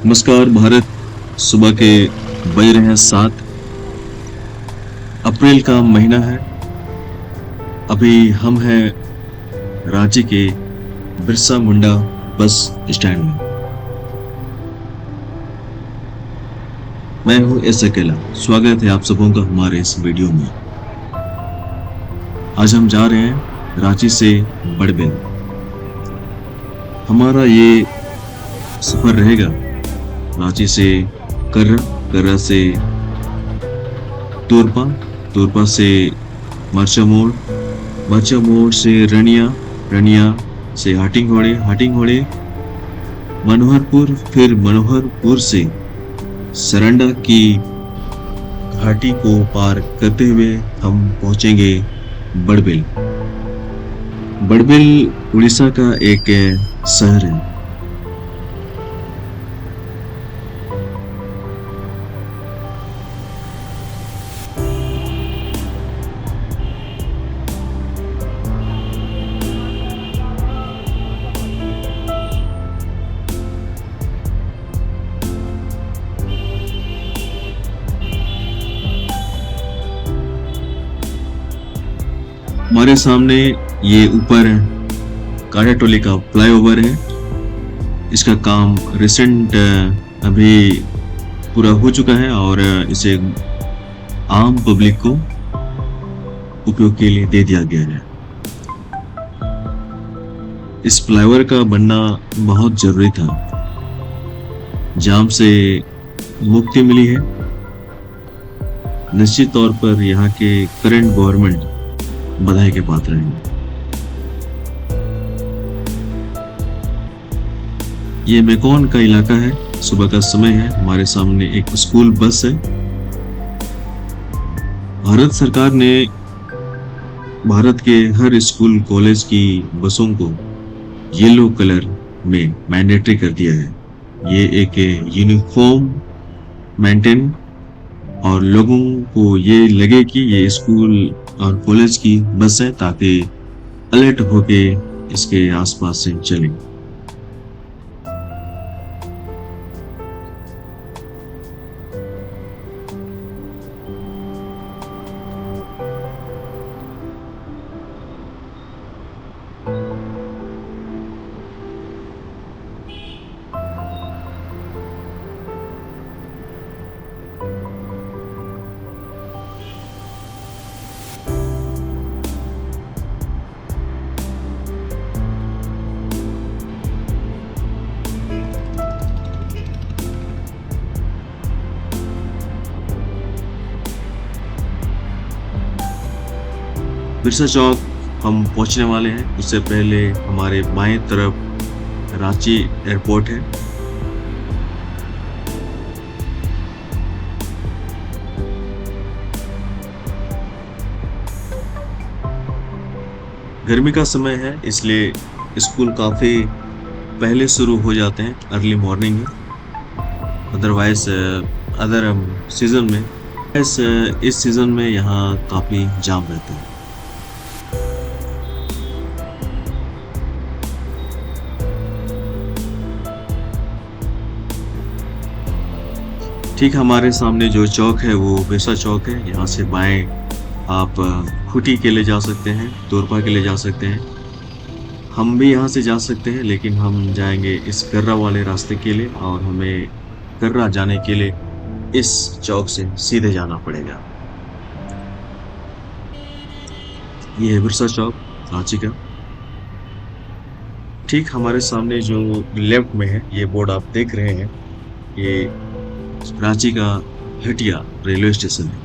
नमस्कार भारत। सुबह के बज रहे हैं 7। अप्रैल का महीना है। अभी हम हैं रांची के बिरसा मुंडा बस स्टैंड में। मैं हूं एस अकेला। स्वागत है आप सबों का हमारे इस वीडियो में। आज हम जा रहे हैं रांची से बड़बिल। हमारा ये सफर रहेगा रांची से कर्रा, कर्रा से तोरपा, तोरपा से मरचा मोड़, मरचा मोड़ से रनिया, रनिया से हाटिंग घोड़े, हाटिंग घोड़े मनोहरपुर, फिर मनोहरपुर से सरंडा की घाटी को पार करते हुए हम पहुंचेंगे बड़बिल। बड़बिल उड़ीसा का एक शहर है। हमारे सामने ये ऊपर काटाटोली का फ्लाईओवर है। इसका काम रिसेंट अभी पूरा हो चुका है और इसे आम पब्लिक को उपयोग के लिए दे दिया गया है। इस फ्लाईओवर का बनना बहुत जरूरी था। जाम से मुक्ति मिली है। निश्चित तौर पर यहाँ के करंट गवर्नमेंट बधाई के पात्र हैं। ये मेकोन का इलाका है। सुबह का समय है। हमारे सामने एक स्कूल बस है। भारत सरकार ने भारत के हर स्कूल कॉलेज की बसों को येलो कलर में मैंडेटरी कर दिया है। ये एक यूनिफॉर्म मेंटेन और लोगों को ये लगे कि ये स्कूल और कॉलेज की बस है, ताकि अलर्ट होके इसके आसपास से चलें। बिरसा चौक हम पहुंचने वाले हैं। उससे पहले हमारे बाएं तरफ रांची एयरपोर्ट है। गर्मी का समय है, इसलिए स्कूल काफी पहले शुरू हो जाते हैं, अर्ली मॉर्निंग में। अदरवाइज अदर सीजन में इस सीजन में यहाँ काफी जाम रहता है। ठीक हमारे सामने जो चौक है वो बिरसा चौक है। यहाँ से बाएं आप खूंटी के लिए जा सकते हैं, तोरपा के लिए जा सकते हैं। हम भी यहाँ से जा सकते हैं, लेकिन हम जाएंगे इस कर्रा वाले रास्ते के लिए और हमें कर्रा जाने के लिए इस चौक से सीधे जाना पड़ेगा। ये है बिरसा चौक रांची का। ठीक हमारे सामने जो लेफ्ट में है ये बोर्ड आप देख रहे हैं, ये रांची का हटिया रेलवे स्टेशन है।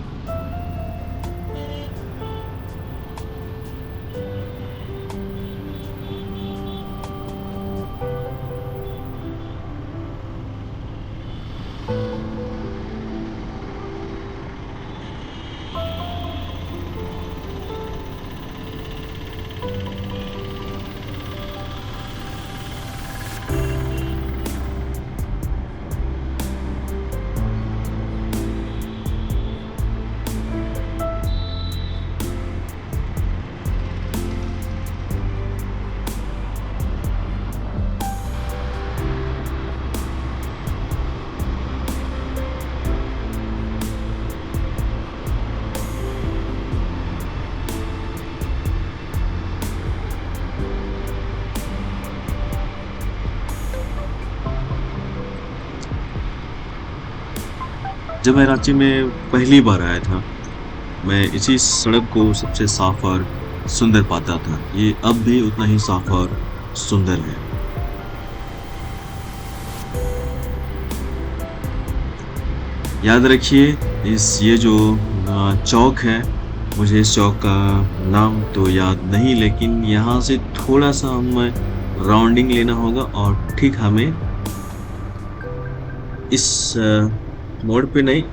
जब मैं रांची में पहली बार आया था, मैं इसी सड़क को सबसे साफ और सुंदर पाता था। ये अब भी उतना ही साफ और सुंदर है। याद रखिए, इस ये जो चौक है, मुझे इस चौक का नाम तो याद नहीं, लेकिन यहाँ से थोड़ा सा हमें राउंडिंग लेना होगा और ठीक हमें इस मोड़ पे नहीं,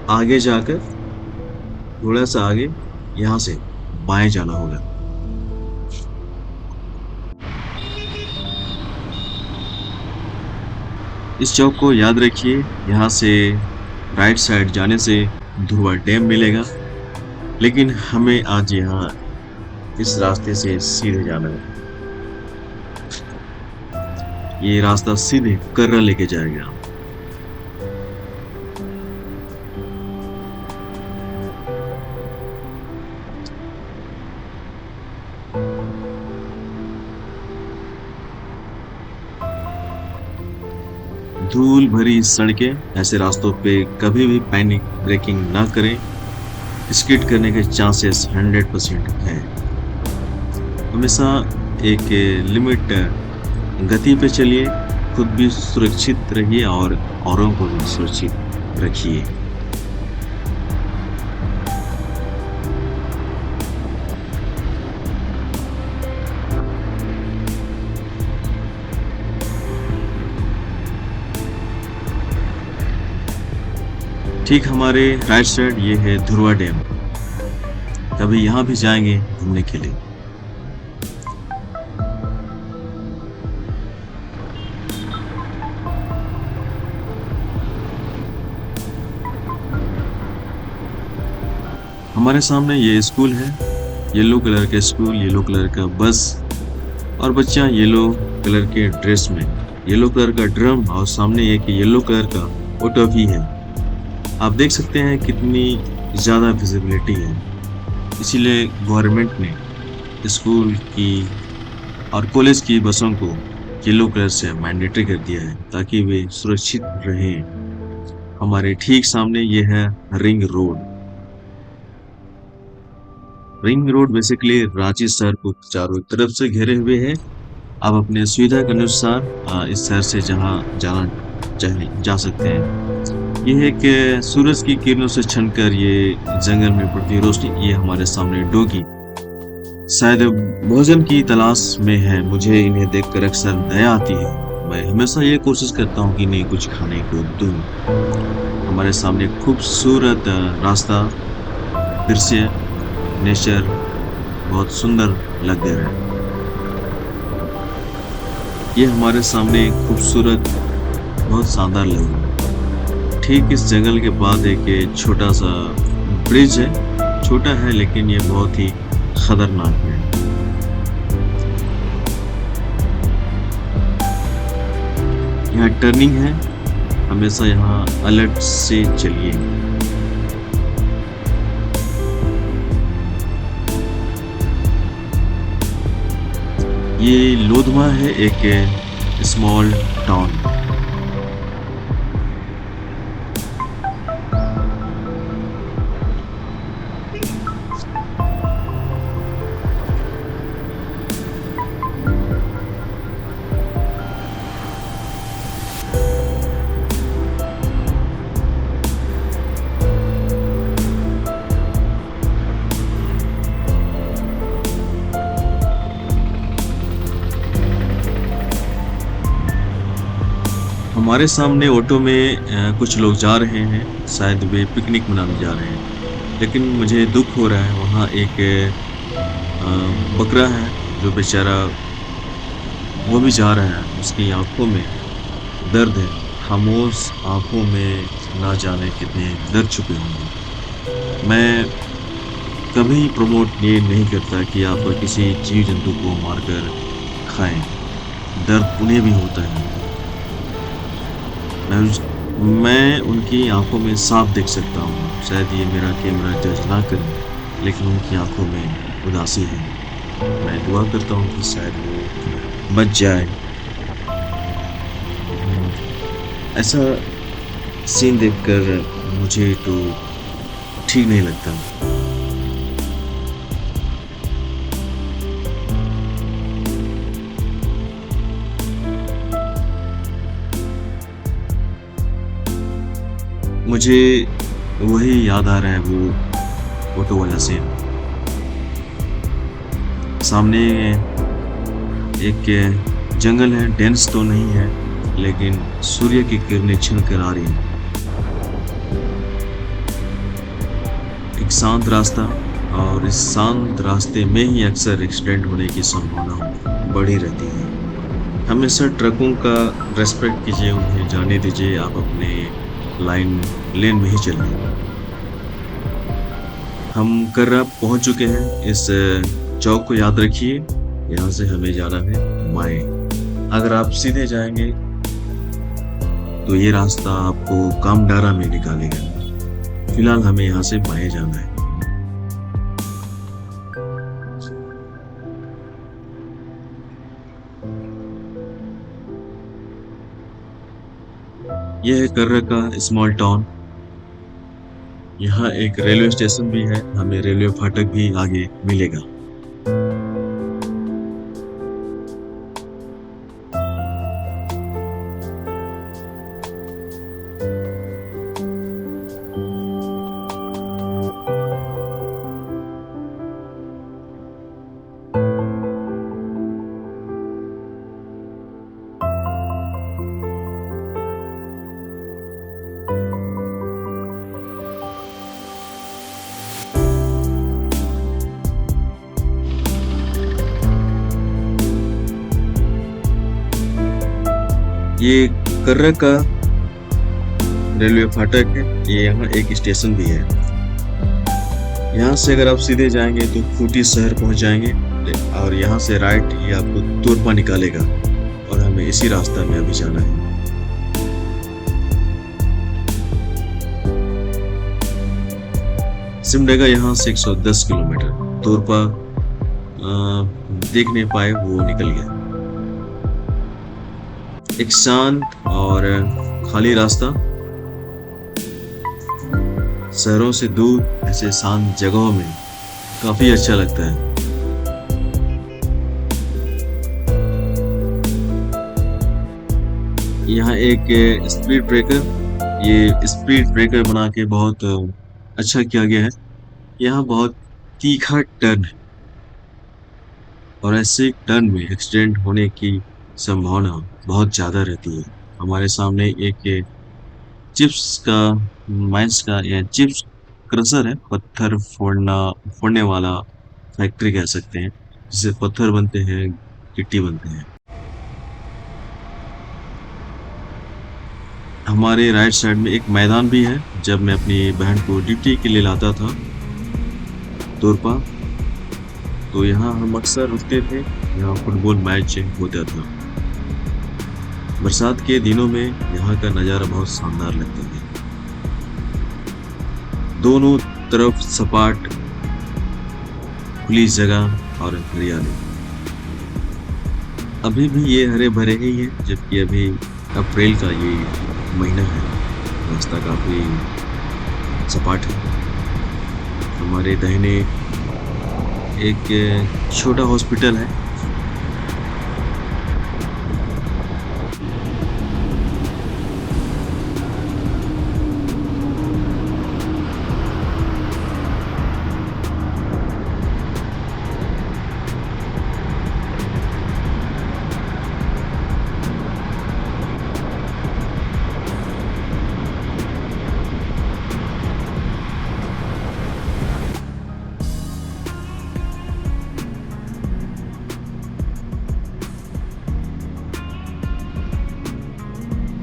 आगे जाकर थोड़ा सा आगे यहाँ से बाएं जाना होगा। इस चौक को याद रखिए। यहाँ से राइट साइड जाने से ध्रुवा डैम मिलेगा, लेकिन हमें आज यहाँ इस रास्ते से सीधे जाना है। ये रास्ता सीधे कर्रा लेके जाएगा। धूल भरी सड़कें, ऐसे रास्तों पे कभी भी पैनिक ब्रेकिंग ना करें। स्किड करने के चांसेस 100% है। हमेशा एक लिमिट गति पे चलिए, खुद भी सुरक्षित रहिए और औरों को भी सुरक्षित रखिए। ठीक हमारे राइट साइड ये है ध्रुवा डैम। कभी यहाँ भी जाएंगे घूमने के लिए। हमारे सामने ये स्कूल है, येलो कलर का स्कूल, येलो कलर का बस और बच्चा येलो कलर के ड्रेस में, येलो कलर का ड्रम और सामने एक येलो कलर का ऑटो भी है। आप देख सकते हैं कितनी ज़्यादा विजिबिलिटी है। इसीलिए गवर्नमेंट ने स्कूल की और कॉलेज की बसों को येलो कलर से मैंडेटरी कर दिया है ताकि वे सुरक्षित रहें। हमारे ठीक सामने ये है ring road. Ring road basically Ranchi शहर को चारों तरफ से घेरे हुए है। आप अपने सुविधा के अनुसार इस शहर से जहाँ जाना चाहे जा सकते हैं। ये है कि सूरज की किरणों से छनकर ये जंगल में पड़ती रोशनी, ये हमारे सामने डोगी शायद भोजन की तलाश में है। मुझे इन्हें देखकर अक्सर दया आती है। मैं हमेशा ये कोशिश करता हूँ कि इन्हें कुछ खाने को दूं। हमारे सामने खूबसूरत रास्ता, दृश्य, नेचर बहुत सुंदर लग रहा है। ये हमारे सामने खूबसूरत, बहुत शानदार लग रहा है। ठीक इस जंगल के बाद एक छोटा सा ब्रिज है। छोटा है लेकिन ये बहुत ही खतरनाक है। यहाँ टर्निंग है, हमेशा यहाँ अलर्ट से चलिए। ये लोधमा है, एक स्मॉल टाउन। हमारे सामने ऑटो में कुछ लोग जा रहे हैं, शायद वे पिकनिक मनाने जा रहे हैं। लेकिन मुझे दुख हो रहा है, वहाँ एक बकरा है जो बेचारा वो भी जा रहा है। उसकी आंखों में दर्द है। खामोश आंखों में ना जाने कितने दर्द छुपे होंगे। मैं कभी प्रमोट ये नहीं करता कि आप किसी जीव जंतु को मारकर खाएं। दर्द उन्हें भी होता है। मैं उनकी आंखों में साफ देख सकता हूँ। शायद ये मेरा कैमरा जज ना करे, लेकिन उनकी आंखों में उदासी है। मैं दुआ करता हूँ कि शायद वो बच जाए। ऐसा सीन देखकर मुझे तो ठीक नहीं लगता। मुझे वही याद आ रहा है, वो ऑटो वाला सीन। सामने एक जंगल है, डेंस तो नहीं है, लेकिन सूर्य की किरणें छिन कर आ रही हैं। एक शांत रास्ता, और इस शांत रास्ते में ही अक्सर एक्सीडेंट होने की संभावना बढ़ी रहती है। हमेशा ट्रकों का रेस्पेक्ट कीजिए, उन्हें जाने दीजिए, आप अपने लेन में ही चलिए। हम कर्रा पहुंच चुके हैं। इस चौक को याद रखिए, यहाँ से हमें जाना है बाएं। अगर आप सीधे जाएंगे तो ये रास्ता आपको कामडारा में निकालेगा। फिलहाल हमें यहाँ से बाएं जाना है। यह है कर्रा का स्मॉल टाउन। यहाँ एक रेलवे स्टेशन भी है, हमें रेलवे फाटक भी आगे मिलेगा। ये कर्रा का रेलवे फाटक है। ये यहाँ एक स्टेशन भी है। यहाँ से अगर आप सीधे जाएंगे तो खूंटी शहर पहुंच जाएंगे, और यहाँ से राइट ये आपको तुरपा निकालेगा, और हमें इसी रास्ता में अभी जाना है। सिमडेगा यहाँ से 110 किलोमीटर। तुरपा देख नहीं पाए, वो निकल गया। एक शांत और खाली रास्ता, शहरों से दूर ऐसे शांत जगहों में काफी अच्छा लगता है। यहाँ एक स्पीड ब्रेकर, ये स्पीड ब्रेकर बना के बहुत अच्छा किया गया है। यहाँ बहुत तीखा टर्न है, और ऐसे टर्न में एक्सीडेंट होने की संभावना बहुत ज़्यादा रहती है। हमारे सामने एक चिप्स का माइंस का या चिप्स क्रशर है, पत्थर फोड़ने वाला फैक्ट्री कह सकते हैं, जिससे पत्थर बनते हैं, गिट्टी बनते हैं। हमारे राइट साइड में एक मैदान भी है। जब मैं अपनी बहन को ड्यूटी के लिए लाता था तुरपा, तो यहाँ हम अक्सर रुकते थे। यहाँ फुटबॉल मैच होता था। बरसात के दिनों में यहाँ का नज़ारा बहुत शानदार लगता है। दोनों तरफ सपाट खुली जगह और हरियाली। अभी भी ये हरे भरे ही है, जबकि अभी अप्रैल का ये महीना है। रास्ता काफी सपाट है। हमारे दाहिने एक छोटा हॉस्पिटल है।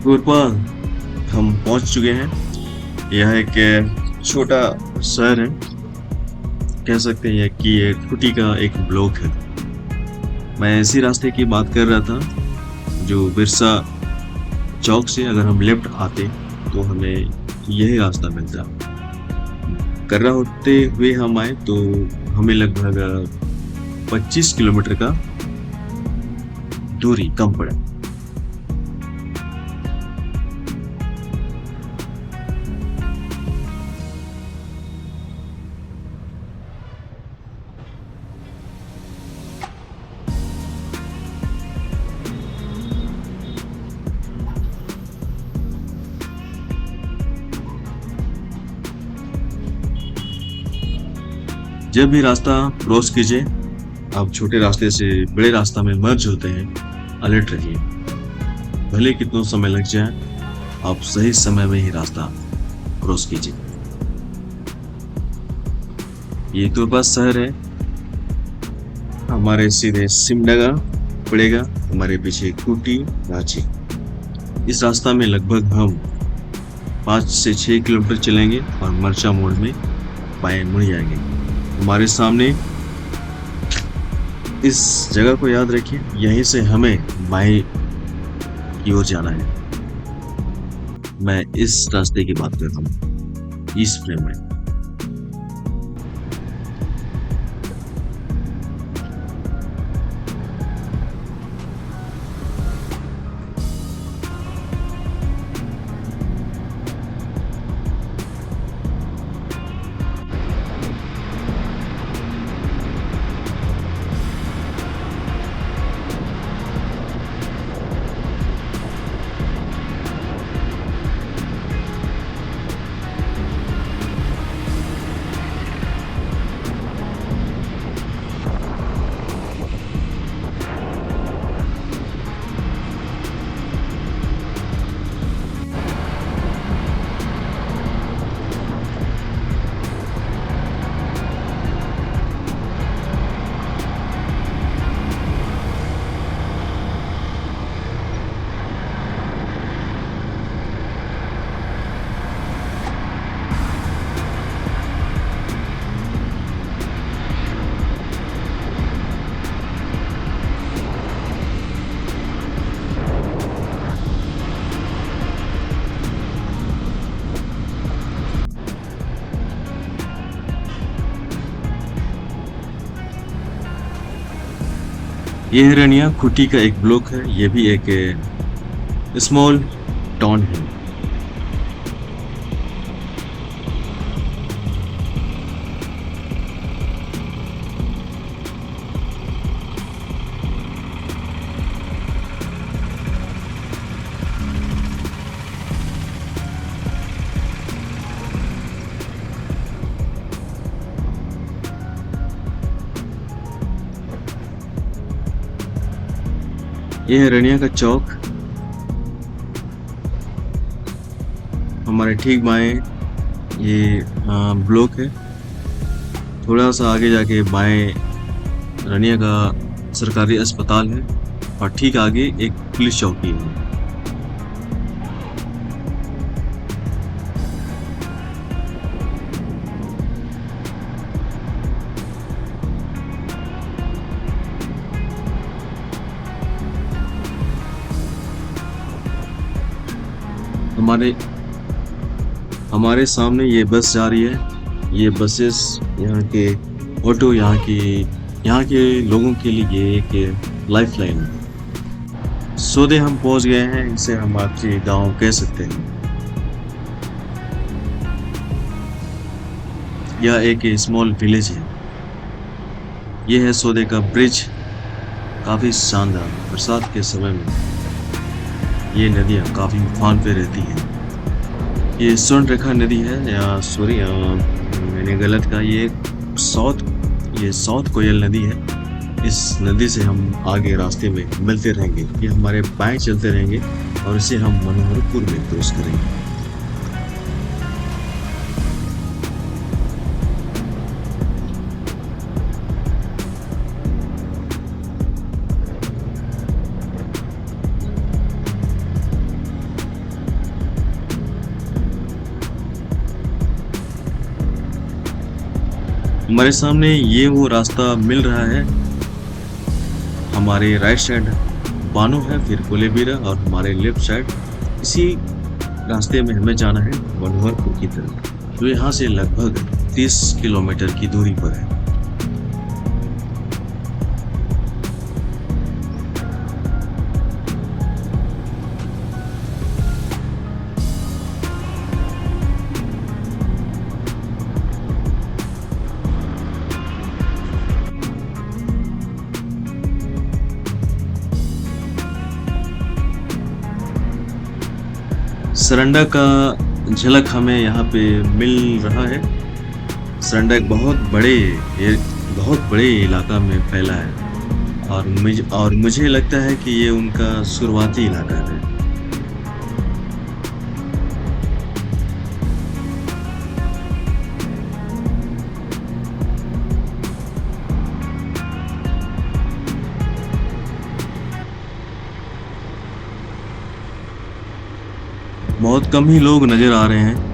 टूरपा हम पहुंच चुके हैं। यह एक छोटा शहर है, कह सकते हैं कि ये कुटी का एक ब्लॉक है। मैं इसी रास्ते की बात कर रहा था, जो बिरसा चौक से अगर हम लेफ्ट आते तो हमें यही रास्ता मिलता। कर्रा होते हुए हम आए तो हमें लगभग 25 किलोमीटर का दूरी कम पड़ा। जब भी रास्ता क्रॉस कीजिए, आप छोटे रास्ते से बड़े रास्ता में मर्ज होते हैं, अलर्ट रहिए। भले कितना समय लग जाए, आप सही समय में ही रास्ता क्रॉस कीजिए। ये तो बस शहर है, हमारे सीधे सिमडगा पड़ेगा, हमारे पीछे कुटी रांची। इस रास्ता में लगभग हम 5 से 6 किलोमीटर चलेंगे और मरचा मोड़ में बाएं मुड़ जाएंगे। हमारे सामने, इस जगह को याद रखिए, यहीं से हमें बाएं की ओर जाना है। मैं इस रास्ते की बात कर रहा हूँ, इस फ्रेम में। ये हिरनिया खुटी का एक ब्लॉक है, ये भी एक स्मॉल टाउन है। ये है रनिया का चौक। हमारे ठीक बाएं ये ब्लॉक है। थोड़ा सा आगे जाके बाएं रनिया का सरकारी अस्पताल है और ठीक आगे एक पुलिस चौकी है। हमारे हमारे सामने ये बस जा रही है। ये बसेस यहाँ के ऑटो यहाँ के लोगों के लिए एक लाइफ लाइन है। सौदे हम पहुँच गए हैं, इसे हम आपके गांव कह सकते हैं। यह एक स्मॉल विलेज है। यह है सौदे का ब्रिज, काफ़ी शानदार। बरसात के समय में ये नदियाँ काफ़ी उफान पे रहती हैं। ये स्वर्ण रेखा नदी है, या सॉरी मैंने गलत कहा, ये साउथ कोयल नदी है। इस नदी से हम आगे रास्ते में मिलते रहेंगे। ये हमारे बाएं चलते रहेंगे और इसे हम मनोहरपुर में क्रॉस करेंगे। हमारे सामने ये वो रास्ता मिल रहा है। हमारे राइट साइड बानो है, फिर कोलेबिरा, और हमारे लेफ्ट साइड इसी रास्ते में हमें जाना है मनोहरपुर की तरफ, जो यहाँ से लगभग 30 किलोमीटर की दूरी पर है। सरंडा का झलक हमें यहाँ पे मिल रहा है। सरंडा एक बहुत बड़े इलाका में फैला है और मुझे लगता है कि ये उनका शुरुआती इलाका है। बहुत कम ही लोग नजर आ रहे हैं।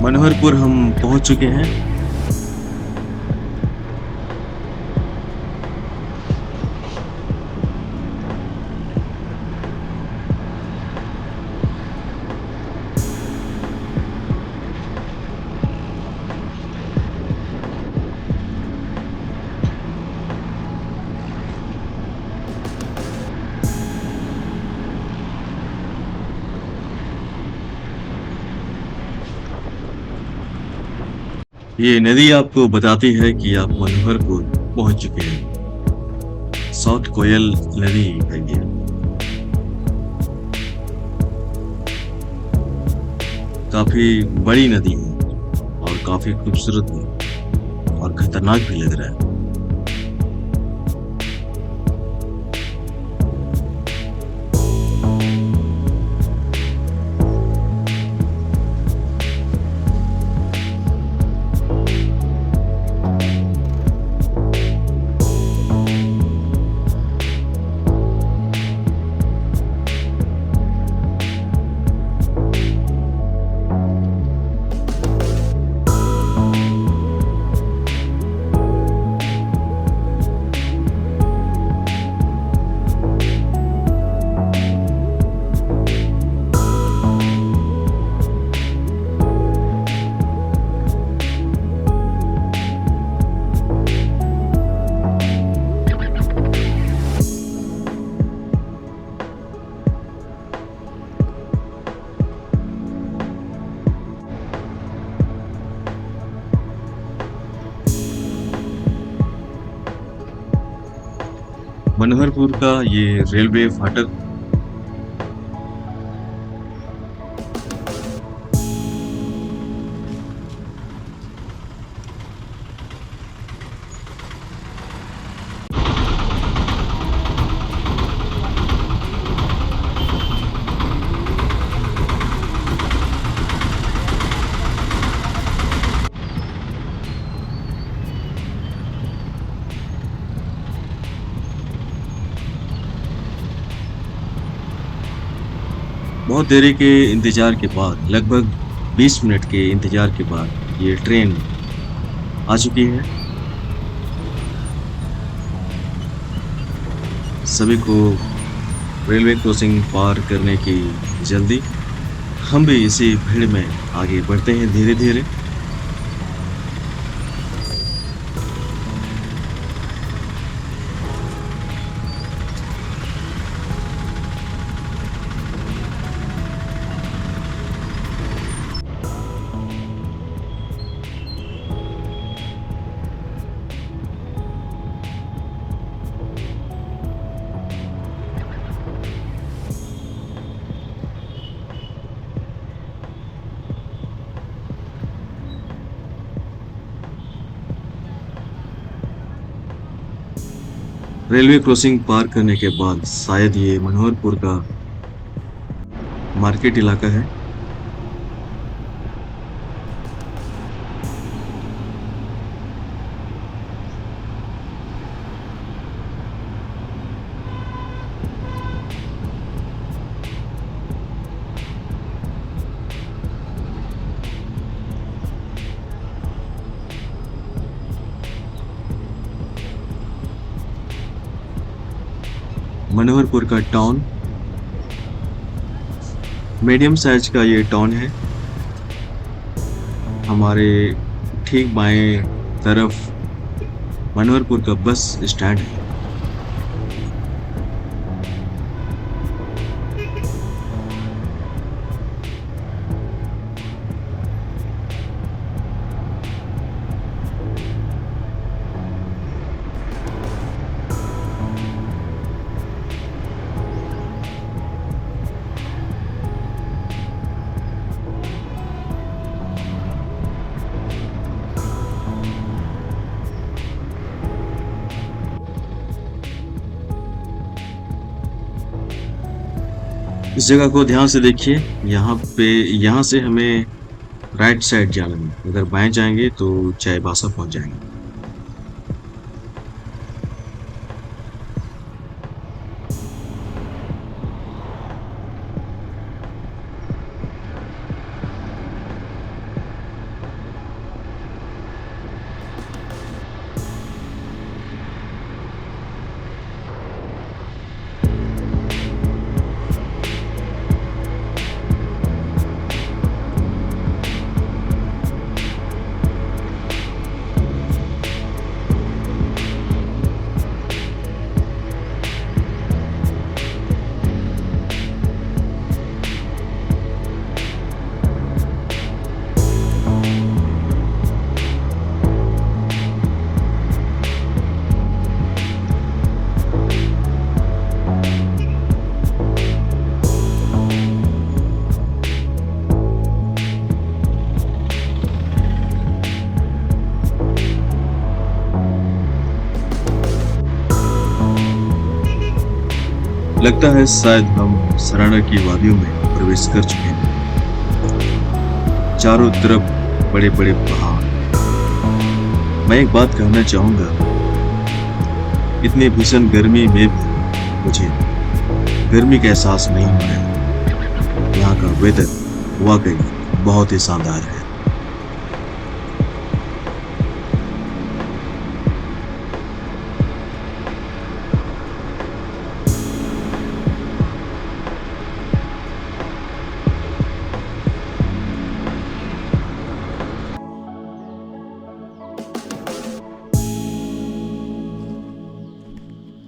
मनोहरपुर हम पहुंच चुके हैं। ये नदी आपको बताती है कि आप मनोहरपुर पहुंच चुके हैं। साउथ कोयल नदी है ये। काफी बड़ी नदी है और काफी खूबसूरत भी और खतरनाक भी लग रहा है। मनोहरपुर का ये रेलवे फाटक बहुत देरी के इंतजार के बाद, लगभग 20 मिनट के इंतजार के बाद ये ट्रेन आ चुकी है। सभी को रेलवे क्रॉसिंग पार करने की जल्दी। हम भी इसी भीड़ में आगे बढ़ते हैं धीरे धीरे। रेलवे क्रॉसिंग पार करने के बाद शायद ये मनोहरपुर का मार्केट इलाका है। मनोहरपुर का टाउन, मीडियम साइज का ये टाउन है। हमारे ठीक बाएं तरफ मनोहरपुर का बस स्टैंड है। इस जगह को ध्यान से देखिए। यहाँ से हमें राइट साइड जाना है। अगर बाएं जाएंगे तो चाईबासा पहुंच जाएंगे। लगता है शायद हम सराना की वादियों में प्रवेश कर चुके हैं। चारों तरफ बड़े बड़े पहाड़। मैं एक बात कहना चाहूंगा, इतनी भीषण गर्मी में भी मुझे गर्मी का एहसास नहीं हो रहा है। यहाँ का वेदर वाकई बहुत ही शानदार है।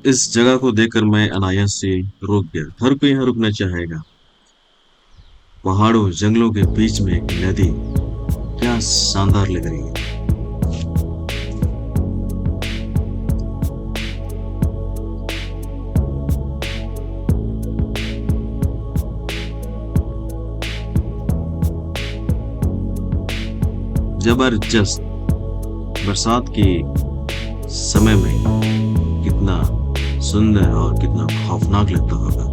इस जगह को देखकर मैं अनायास से रुक गया। हर कोई यहाँ रुकना चाहेगा। पहाड़ों जंगलों के बीच में एक नदी, क्या शानदार लग रही है। जबरदस्त। बरसात के समय में कितना सुंदर और कितना खौफनाक लगता होगा।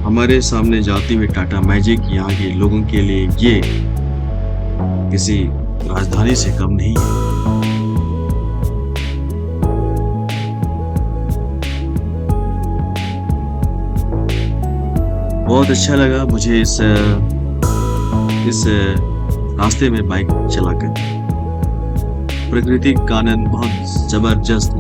हमारे सामने जाती हुई टाटा मैजिक यहाँ के लोगों के लिए ये किसी राजधानी से कम नहीं है। बहुत अच्छा लगा मुझे इस रास्ते में बाइक चलाकर। प्रकृति का आनंद बहुत जबरदस्त है।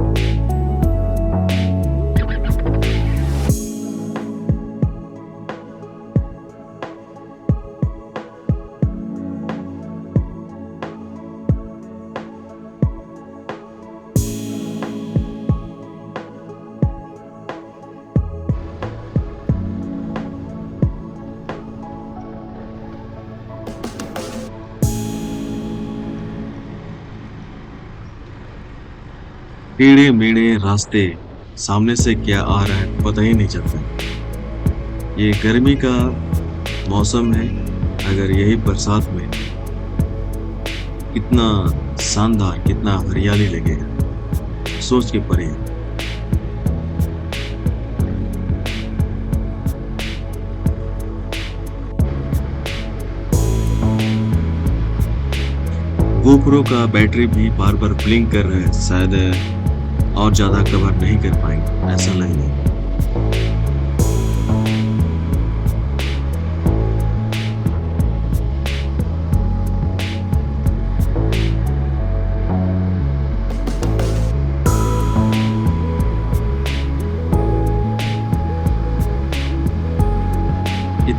टेढ़े मेढ़े रास्ते, सामने से क्या आ रहा है पता ही नहीं चलता। ये गर्मी का मौसम है। अगर यही बरसात में कितना शानदार, कितना हरियाली लगेगा, सोच के परे है। गोप्रो का बैटरी भी बार बार ब्लिंक कर रहा है। शायद और ज्यादा कवर नहीं कर पाएंगे, ऐसा लग रहा है।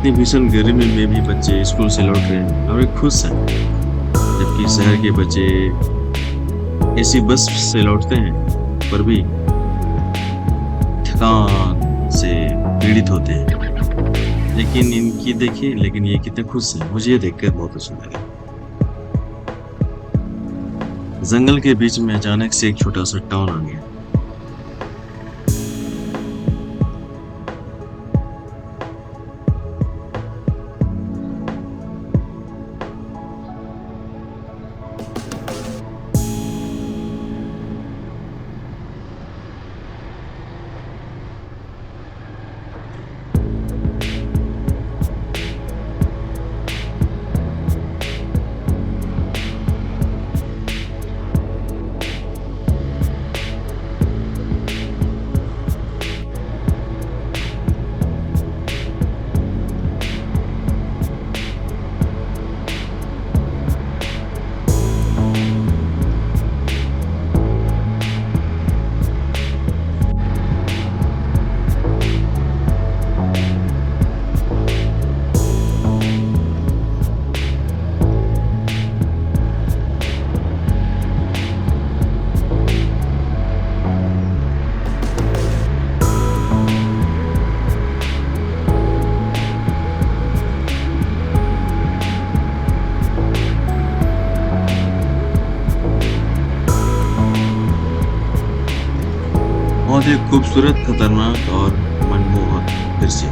इतनी भीषण गर्मी में भी बच्चे स्कूल से लौट रहे हैं और वे खुश हैं, जबकि शहर के बच्चे एसी बस से लौटते हैं पर भी थकान से पीड़ित होते हैं। लेकिन ये कितने खुश हैं, मुझे ये देखकर बहुत अच्छा लगा। जंगल के बीच में अचानक से एक छोटा सा टाउन आ गया। बहुत ही खूबसूरत, खतरनाक और मनमोहक दृश्य।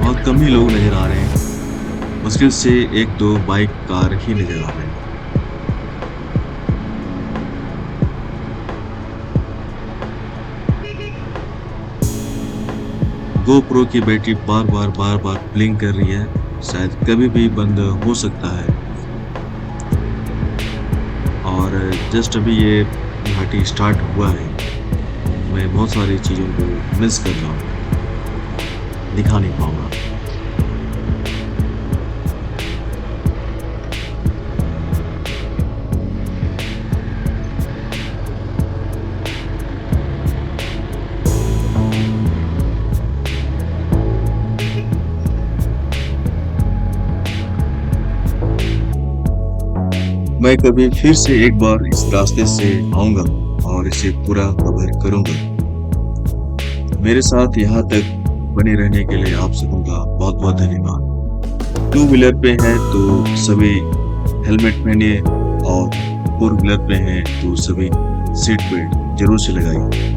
बहुत कम ही लोग नजर आ रहे हैं, मुश्किल से एक दो बाइक कार ही नजर आ रहे हैं। गोप्रो की बैटरी बार बार ब्लिंक कर रही है, शायद कभी भी बंद हो सकता है। और जस्ट अभी ये घाटी स्टार्ट हुआ है, मैं बहुत सारी चीज़ों को मिस कर रहा हूँ, दिखा नहीं पाऊंगा। मैं कभी फिर से एक बार इस रास्ते से आऊंगा और इसे पूरा कवर करूंगा। मेरे साथ यहाँ तक बने रहने के लिए आप सबका बहुत बहुत धन्यवाद। टू व्हीलर पे हैं तो सभी हेलमेट पहनिए और फोर व्हीलर पे हैं तो सभी सीट बेल्ट जरूर से लगाइए।